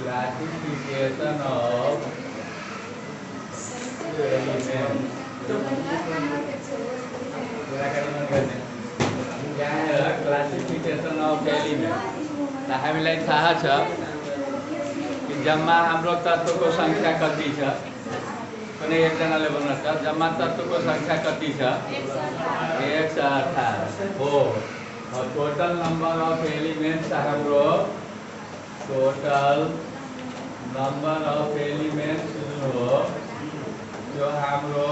classification of element classification of element हामीलाई थाहा छ कि जम्मा हाम्रो तत्वको संख्या कति छ कुनै एकजनाले भन्नुहुन्छ जम्मा तत्वको संख्या कति छ 118 हो टोटल नंबर अफ एलिमेंट्स हाम्रो टोटल नंबर अफ एलिमेंट्स हो जो हाम्रो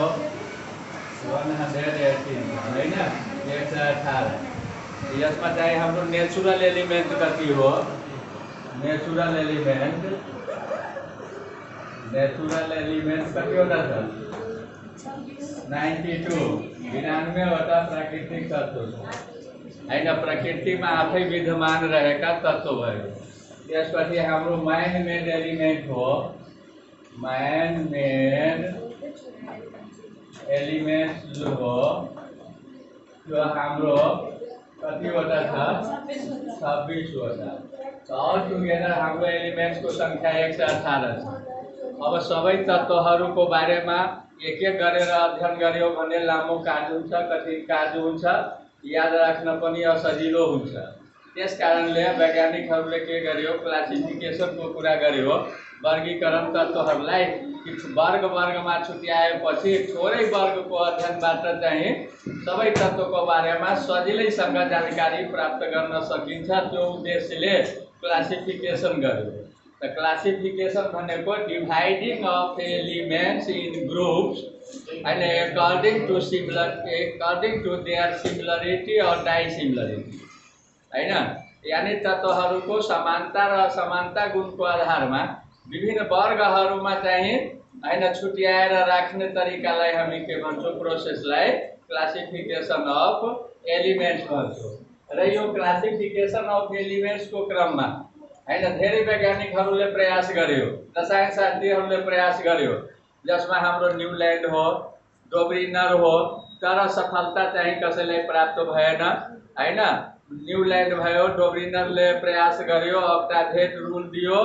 118 हैन 118 यसमा चाहिँ हाम्रो नेचुरल एलिमेंट कति हो नेचुरल एलिमेंट कतिवटा छ 92 92वटा प्राकृतिक तत्व छ हैन प्रकृतिमा आफै विद्यमान रहेका तत्व भयो त्यसपछि हाम्रो मैन मेड एलिमेंट हो मैन मेड एलिमेंट जो हो जो हाम्रो कतिवटा छ 26वटा ऑल टुगेदर हाम्रो एलिमेंट्स को संख्या 118 छ अब सबै तत्वहरूको बारेमा एक एक गरेर अध्ययन गर्यो भने लामो कार्य हुन्छ कठिन कार्य हुन्छ याद राख्न पनि असजिलो हुन्छ त्यसकारणले वैज्ञानिकहरूले के गर्यो क्लासिफिकेशनको कुरा गर्यो वर्गीकरण तत्वहरूलाई वर्गमा छुट्याएपछि थोरै वर्गको अध्ययनबाट चाहिँ सबै तत्वको बारेमा सजिलैसँग जानकारी प्राप्त गर्न सकिन्छ त्यो उद्देश्यले क्लासिफिकेशन गर्यो The classification भनेको dividing of elements in groups and according to their similarity or dissimilarity हैन यानी तत्वहरूको समानता र असमानता गुणको आधारमा विभिन्न वर्गहरूमा चाहिँ हैन छुट्याएर राख्ने तरिकालाई हामी के भन्छौं प्रोसेसलाई क्लासिफिकेशन अफ एलिमेंट्स भन्छौं र यो क्लासिफिकेशन अफ एलिमेंट्स को क्रममा हैन धेरै वैज्ञानिकहरूले प्रयास गर्यो रसायनशास्त्रीहरूले प्रयास गर्यो जसमा हाम्रो न्यूल्यान्ड हो डोब्रिनर हो तर सफलता चाहिँ कसैलाई प्राप्त भएन हैन न्यूल्यान्ड भयो डोब्रिनरले प्रयास गर्यो अक्टाभेट रुल दियो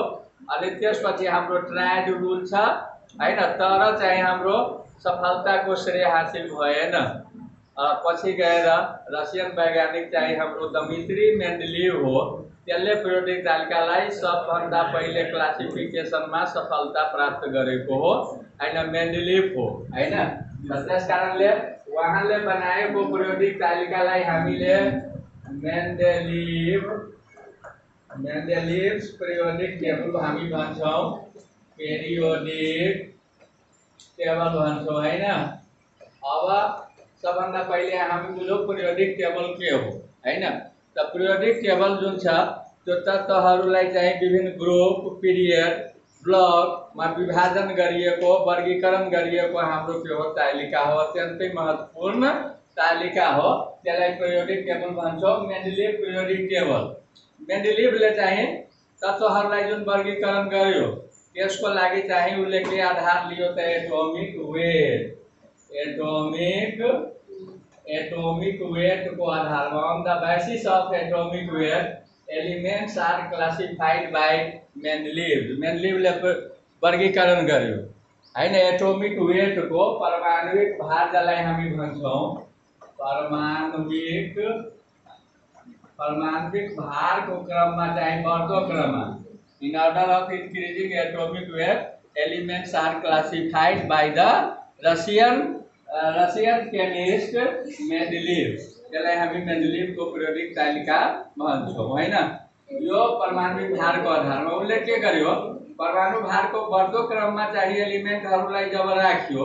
अनि त्यसपछि हाम्रो ट्रायड रुल छ हैन तर चाहिँ हाम्रो सफलताको श्रेय हासिल भएन पछि गएर रसियन वैज्ञानिक चाहिँ हाम्रो दमित्री मेन्डेलिव हो त्यसले पिरियोडिक तालिकालाई सबभन्दा पहिले क्लासिफिकेशनमा सफलता प्राप्त गरेको हो हैन मेन्डेलिव हो हैन त्यसकारणले उहाँले बनाएको पिरियोडिक तालिकालाई हामीले मेन्डेलिभ्स पिरियोडिक टेबल हामी भन्छौं पिरियोडिक टेबल भन्छौं हैन अब सबभन्दा पहिले हामी बुझौं पिरियोडिक टेबल के हो हैन त पिरियोडिक टेबल जुन छ त्यो तत्वहरूलाई चाहिँ विभिन्न ग्रुप पिरियड ब्लकमा विभाजन गरिएको वर्गीकरण गरिएको हाम्रो के हो तालिका हो अत्यन्तै महत्त्वपूर्ण तालिका हो त्यसलाई पिरियोडिक टेबल भन्छौं मेन्डेलिभ पिरियोडिक टेबल मेन्डेलिभले चाहिँ तत्वहरूलाई जुन वर्गीकरण गर्यो त्यसको लागि चाहिँ उले के आधार लियो त एटॉमिक वेट को आधार में on the basis of atomic weight elements are classified by Mendeleev ले वर्गीकरण गर्यो हैन एटॉमिक वेट को परमाणुविक भारलाई हामी भन्छौं परमाणुविक भार को क्रममा चाहिँ बढ्दो क्रममा in order of increasing atomic weight elements are classified by the Russian chemist Mendeleev त्यसलाई हामी मेन्डेलिभ को पिरियोडिक तालिका भन्छौं हैन यो परमाणुविक भार को आधारमा उले के गर्यो परमाणु भार को बढ्दो क्रममा चाहिँ एलिमेन्टहरूलाई जब राख्यो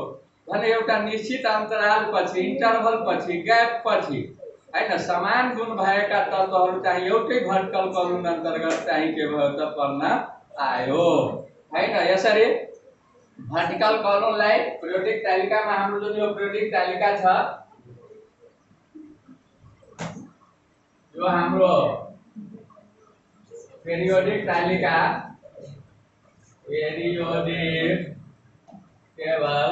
भने एउटा निश्चित अन्तराल पछि इन्टरभल पछि ग्याप पछि हैन समान गुण भएका तत्वहरू चाहिँ एउटै भर्टिकल कलम अन्तर्गत चाहिँ के भयो त पर्न आयो हैन यसरी भर्टिकल कलमलाई पिरियोडिक तालिकामा हाम्रो जुन यो पिरियोडिक तालिका छ यो हाम्रो पिरियोडिक तालिका पिरियोडिक टेबल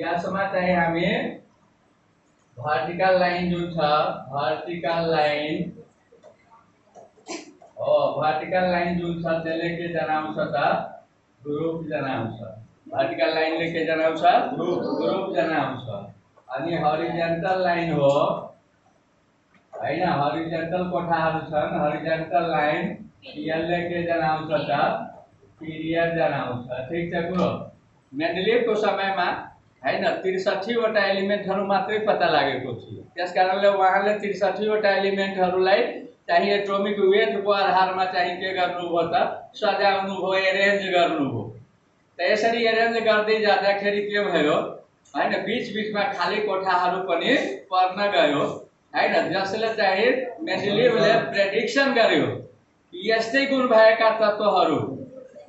यसमा चाहिँ हामी भर्टिकल लाइन जुन छ भर्टिकल लाइन वर्टिकल लाइन जुन छ त्यसले के जनाउँछ त ग्रुप जनाउँछ वर्टिकल लाइनले के जनाउँछ ग्रुप जनाउँछ अनि हरिजन्टल लाइन हो हैन हरिजन्टल कोठाहरू छन् हरिजन्टल लाइन यसले के जनाउँछ त पिरियड जनाउँछ ठीक छ कुरो मेन्डेलिभको समयमा हैन 63 वटा एलिमेन्टहरू मात्रै पत्ता लागेको थियो त्यसकारणले उहाँले 63 वटा एलिमेन्टहरूलाई चाहिँ एटोमिक वेटको आधारमा चाहिँ के गर्नुभयो त सजाउनुभयो एरेन्ज गर्नुभयो त यसरी एरेन्ज गर्दै जाँदाखेरि के भयो हैन बीच बीचमा खाली कोठाहरू पनि पर्न गयो हैन जसले चाहिँ मेन्डेलिभले प्रेडिक्सन गर्यो यस्तै गुण भएका तत्त्वहरू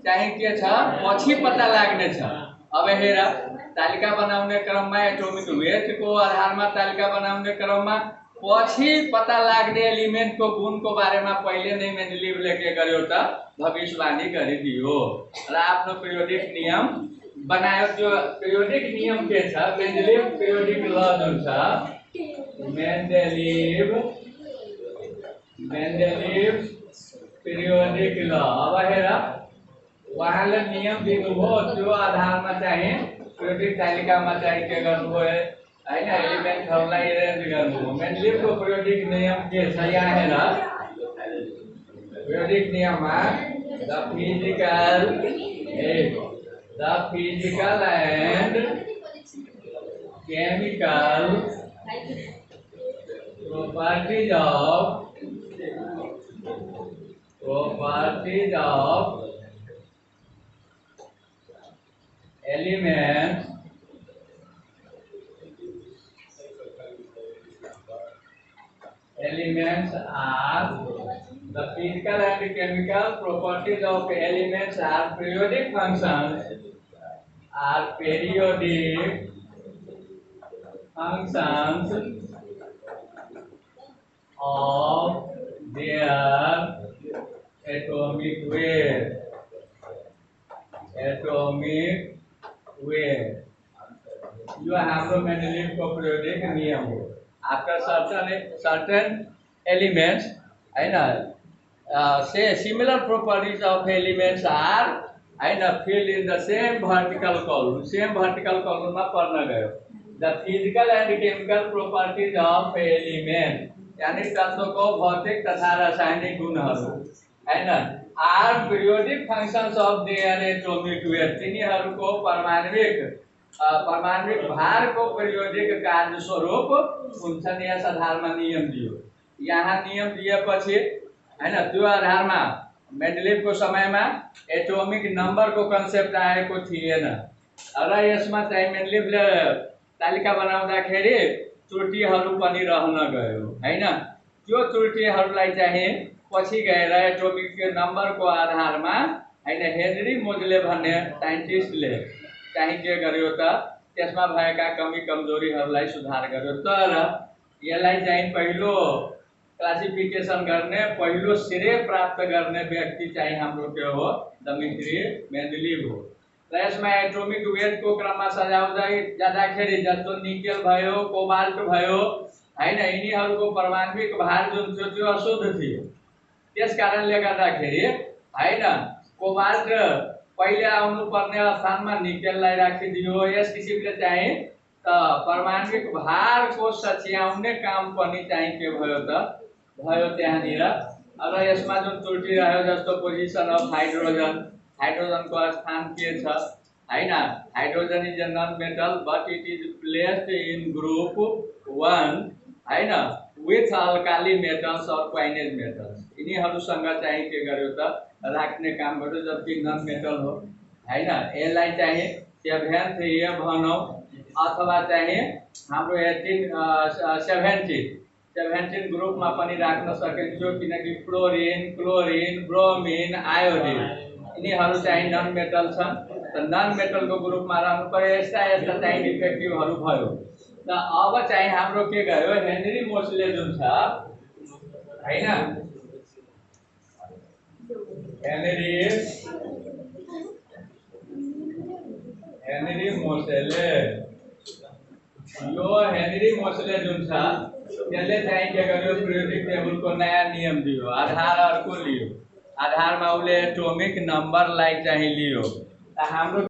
चाहिँ के छ पछि पत्ता लाग्ने छ अब हेर तालिका बनाउने क्रममा एटोमिक वेटको आधारमा तालिका बनाउने क्रममा पछि पत्ता लाग्ने एलिमेन्टको गुणको बारेमा पहिले नै मेन्डेलिभले के गर्यो त भविष्यवाणी गरिदियो र आफ्नो पिरियोडिक नियम बनायो त्यो पिरियोडिक नियम के छ मेन्डेलिभ पिरियोडिक ल जुन छ मेन्डेलिभ पिरियोडिक ल अब हेर उहाँले नियम दिनुभयो त्यो आधारमा चाहिँ पिरियोडिक तालिकामा चाहिँ के गर्नुभयो हैन एलिमेन्टहरूलाई एरेन्ज गर्नुभयो मेन्डेलिभको पिरियोडिक नियम के छ यहाँ हेर पिरियोडिक नियममा the physical and chemical properties of elements are the physical and chemical properties of elements are periodic functions of their atomic weight यो हाम्रो मेन्डेलिभको पिरियोडिक नियम हो आफ्टर सर्टेन एलिमेंट्स हैन से similar properties of elements are हैन filled in the same vertical column मा पर्न गयो the physical and chemical properties of element यानी तत्वको भौतिक तथा रासायनिक गुणहरू हैन are periodic functions of their atomic weight तिनीहरूको परमाणविक भारको पिरियोडिक कार्य स्वरूप हुन्छन् यस आधारमा नियम दियो यहाँ नियम दिएपछि हैन त्यो आधारमा मेन्डेलिभको समयमा एटोमिक नम्बरको कन्सेप्ट आएको थिएन र यसमा चाहिँ मेन्डेलिभले तालिका बनाउँदाखेरि त्रुटिहरू पनि रहन गयो हैन त्यो त्रुटिहरूलाई चाहिँ पछि गएर एटोमिक नम्बरको आधारमा हैन हेनरी मोजले भन्ने साइन्टिस्टले चाहिँ के गर्यो त त्यसमा भएका कमी कमजोरीहरूलाई सुधार गर्यो तर यसलाई चाहिँ पहिलो क्लासिफिकेसन गर्ने पहिलो श्रेय प्राप्त गर्ने व्यक्ति चाहिँ हाम्रो के हो दमित्री मेन्डेलिभ हो र यसमा एटोमिक वेटको क्रममा सजाउँदै जाँदाखेरि जस्तो निकेल भयो कोबाल्ट भयो हैन यिनीहरूको परमाणविक भार जुन थियो त्यो अशुद्ध थियो त्यस कारणले गर्दाखेरि हैन कोबाल्ट पहिले आउनु पर्ने स्थानमा निकेललाई राखिदियो यस किसिमले चाहिँ त परमाणविक भारको सच्याउने काम पनि चाहिँ के भयो त भयो त्यहाँनिर र यसमा जुन त्रुटि रह्यो जस्तो पोजिसन अफ हाइड्रोजनको स्थान के छ हैन hydrogen is a non metal but it is placed in group 1 हैन विथ अल्काली मेटल्स और क्वाइनेज मेटल्स यिनीहरूसँग चाहिँ के गर्यो त राख्ने काम गर्यो जबकि नन मेटल हो हैन यसलाई चाहिँ 7th भनौं अथवा चाहिँ हाम्रो 17 ग्रुपमा पनि राख्न सकिन्छ किनकि फ्लोरिन क्लोरिन ब्रोमिन आयोडिन यिनीहरू चाहिँ नन मेटल छन् त नन मेटलको ग्रुपमा राख्नु पर्यो यस्ता चाहिँ डिफेक्टिभहरू भयो त अब चाहिँ हाम्रो के गयो हेनरी मोसले जुन छ हैन हेनरी मोसले जुन छ त्यसले चाहिँ के गर्यो पिरियोडिक टेबलको नयाँ नियम दियो आधार अर्को लियो आधारमा उसले एटोमिक नम्बर लाइक चाहिँ लियो। हाम्रो